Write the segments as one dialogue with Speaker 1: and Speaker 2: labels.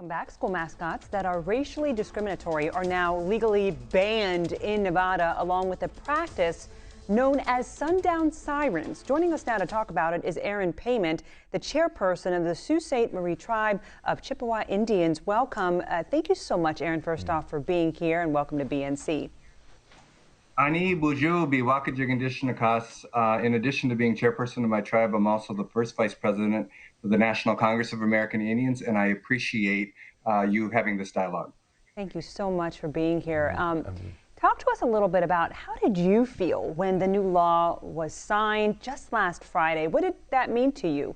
Speaker 1: Welcome back. School mascots that are racially discriminatory are now legally banned in Nevada, along with a practice known as Sundown Sirens. Joining us now to talk about it is Aaron Payment, the chairperson of the Sault Ste. Tribe of Chippewa Indians. Welcome. Thank you so much, Aaron, first off, for being here, and welcome to BNC.
Speaker 2: Ani Buju Biwakajigandish. In addition to being chairperson of my tribe, I'm also the first vice president of the National Congress of American Indians, and I appreciate you having this dialogue.
Speaker 1: Thank you so much for being here. Talk to us a little bit about how did you feel when the new law was signed just last Friday? What did that mean to you?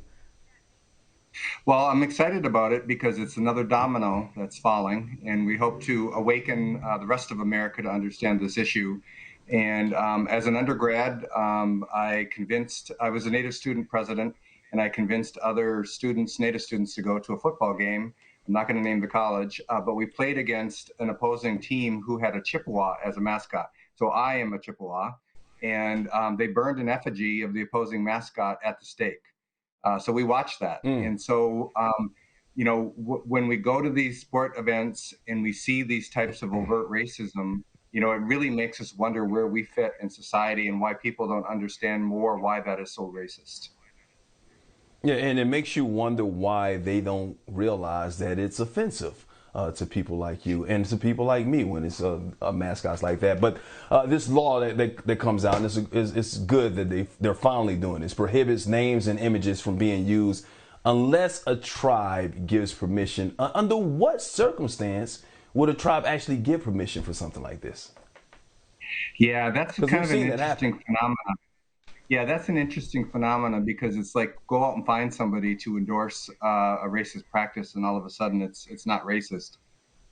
Speaker 2: Well, I'm excited about it because it's another domino that's falling, and we hope to awaken the rest of America to understand this issue. And as an undergrad, I was a Native student president, and I convinced other students, Native students, to go to a football game. I'm not going to name the college, but we played against an opposing team who had a Chippewa as a mascot. So I am a Chippewa, and they burned an effigy of the opposing mascot at the stake. So we watched that. And so, when we go to these sport events and we see these types of overt racism, it really makes us wonder where we fit in society and why people don't understand more why that is so racist.
Speaker 3: Yeah, and it makes you wonder why they don't realize that it's offensive to people like you and to people like me when it's mascots like that. But this law that comes out, and it's good that they're finally doing this, prohibits names and images from being used unless a tribe gives permission. Under what circumstance would a tribe actually give permission for something like this?
Speaker 2: Yeah, that's kind of an interesting phenomenon. Yeah, that's an interesting phenomenon because it's like go out and find somebody to endorse a racist practice, and all of a sudden it's not racist.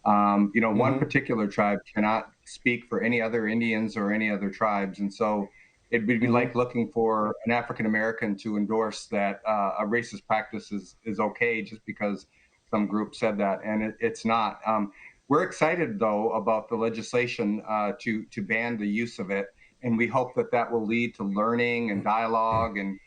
Speaker 2: One particular tribe cannot speak for any other Indians or any other tribes, and so it would be like looking for an African American to endorse that a racist practice is okay just because some group said that, and it's not. We're excited though about the legislation to ban the use of it. And we hope that will lead to learning and dialogue and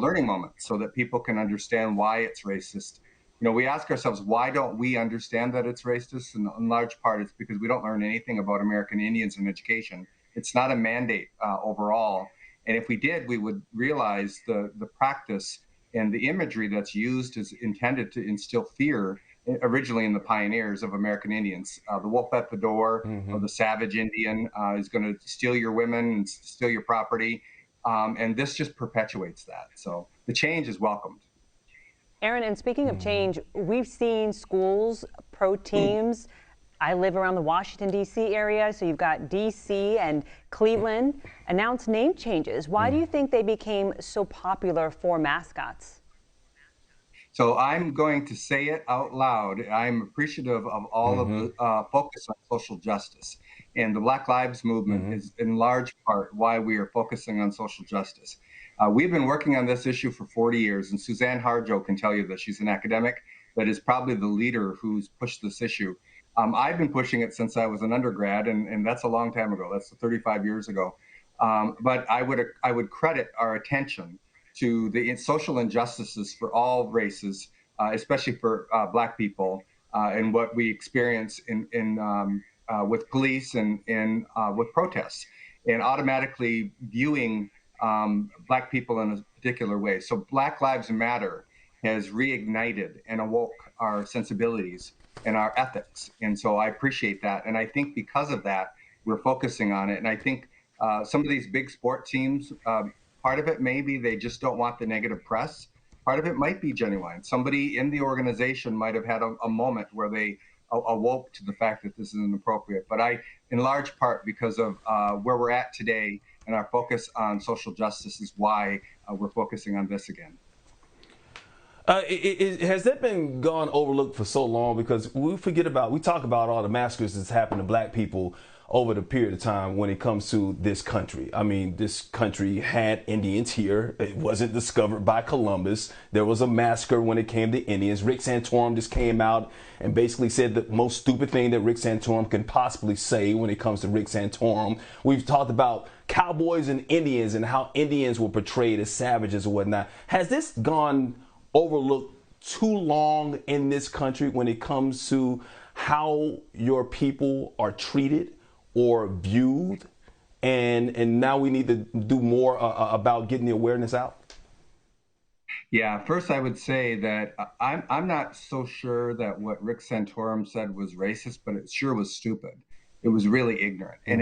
Speaker 2: learning moments so that people can understand why it's racist. We ask ourselves, why don't we understand that it's racist? And in large part, it's because we don't learn anything about American Indians in education. It's not a mandate overall. And if we did, we would realize the practice and the imagery that's used is intended to instill fear originally in the pioneers of American Indians. The wolf at the door, or the savage Indian is going to steal your women and steal your property. And this just perpetuates that. So the change is welcomed.
Speaker 1: Aaron, and speaking of change, we've seen schools, pro teams. I live around the Washington, D.C. area, so you've got D.C. and Cleveland announce name changes. Why do you think they became so popular for mascots?
Speaker 2: So I'm going to say it out loud. I'm appreciative of all of the focus on social justice. And the Black Lives Movement is in large part why we are focusing on social justice. We've been working on this issue for 40 years, and Suzanne Harjo can tell you that she's an academic that is probably the leader who's pushed this issue. I've been pushing it since I was an undergrad, and that's a long time ago. That's 35 years ago. But I would credit our attention to the social injustices for all races, especially for Black people, and what we experience with police and with protests, and automatically viewing Black people in a particular way. So Black Lives Matter has reignited and awoke our sensibilities and our ethics. And so I appreciate that. And I think because of that, we're focusing on it. And I think some of these big sport teams, part of it maybe they just don't want the negative press. Part of it might be genuine. Somebody in the organization might have had a moment where they awoke to the fact that this is inappropriate. But in large part, because of where we're at today and our focus on social justice is why we're focusing on this again.
Speaker 3: Has that been gone overlooked for so long? Because we talk about all the massacres that's happened to Black people over the period of time when it comes to this country. I mean, this country had Indians here. It wasn't discovered by Columbus. There was a massacre when it came to Indians. Rick Santorum just came out and basically said the most stupid thing that Rick Santorum can possibly say when it comes to Rick Santorum. We've talked about cowboys and Indians and how Indians were portrayed as savages or whatnot. Has this gone overlooked too long in this country when it comes to how your people are treated or viewed, and now we need to do more about getting the awareness out?
Speaker 2: Yeah, first I would say that I'm not so sure that what Rick Santorum said was racist, but it sure was stupid. It was really ignorant. And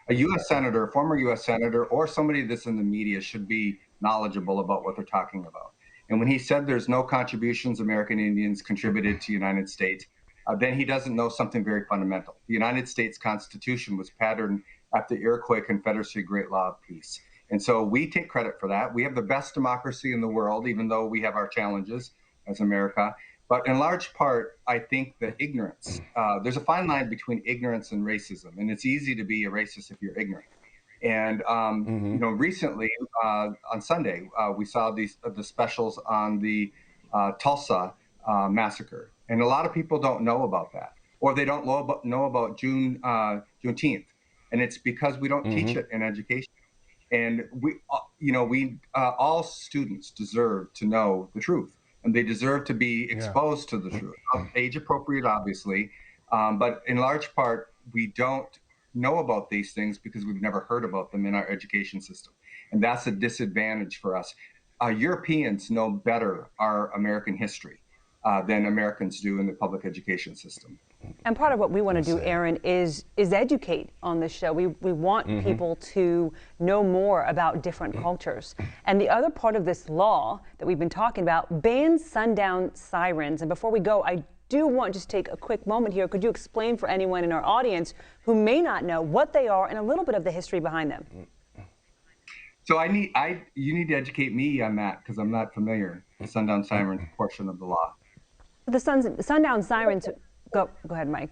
Speaker 2: a U.S. senator, a former U.S. senator, or somebody that's in the media should be knowledgeable about what they're talking about. And when he said there's no contributions American Indians contributed to the United States, then he doesn't know something very fundamental. The United States Constitution was patterned after the Iroquois Confederacy Great Law of Peace. And so we take credit for that. We have the best democracy in the world, even though we have our challenges as America. But in large part, I think that ignorance, there's a fine line between ignorance and racism. And it's easy to be a racist if you're ignorant. And, recently on Sunday, we saw the specials on the Tulsa massacre. And a lot of people don't know about that, or they don't know about Juneteenth. And it's because we don't teach it in education. And all students deserve to know the truth, and they deserve to be exposed to the truth. Age appropriate, obviously, but in large part, we don't know about these things because we've never heard about them in our education system, and that's a disadvantage for us. Europeans know better our American history than Americans do in the public education system.
Speaker 1: And part of what we want to do, Aaron, is educate on this show. We want people to know more about different cultures. And the other part of this law that we've been talking about bans sundown sirens. And before we go, I do want to just take a quick moment here. Could you explain for anyone in our audience who may not know what they are and a little bit of the history behind them?
Speaker 2: So you need to educate me on that because I'm not familiar with the sundown sirens portion of the law.
Speaker 1: The sundown sirens. Go ahead, Mike.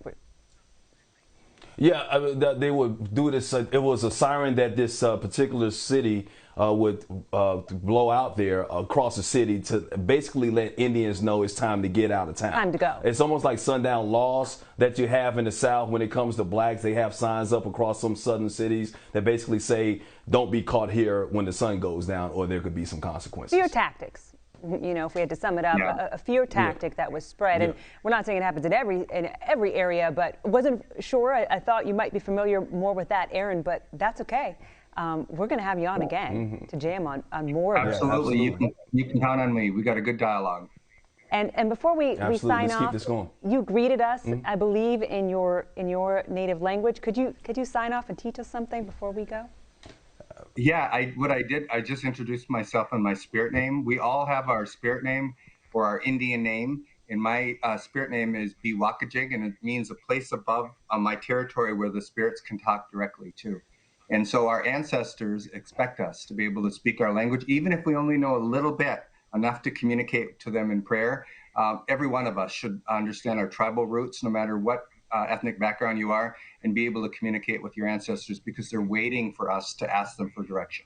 Speaker 3: Yeah, they would do this. It was a siren that this particular city would blow out there across the city to basically let Indians know it's time to get out of town.
Speaker 1: Time to go.
Speaker 3: It's almost like sundown laws that you have in the South when it comes to blacks. They have signs up across some southern cities that basically say, don't be caught here when the sun goes down, or there could be some consequences.
Speaker 1: Fear tactics. If we had to sum it up, a fear tactic that was spread. And we're not saying it happens in every area, but wasn't sure. I thought you might be familiar more with that, Aaron, but that's okay. We're going to have you on again to jam on more of this.
Speaker 2: Absolutely. You can count on me. We got a good dialogue.
Speaker 1: And before we sign
Speaker 3: Let's
Speaker 1: off,
Speaker 3: keep this going.
Speaker 1: You greeted us, I believe, in your native language. Could you sign off and teach us something before we go?
Speaker 2: Yeah, what I did, I just introduced myself and my spirit name. We all have our spirit name or our Indian name. And my spirit name is Biwakajig, and it means a place above my territory where the spirits can talk directly to. And so our ancestors expect us to be able to speak our language, even if we only know a little bit, enough to communicate to them in prayer. Every one of us should understand our tribal roots, no matter what ethnic background you are, and be able to communicate with your ancestors because they're waiting for us to ask them for direction.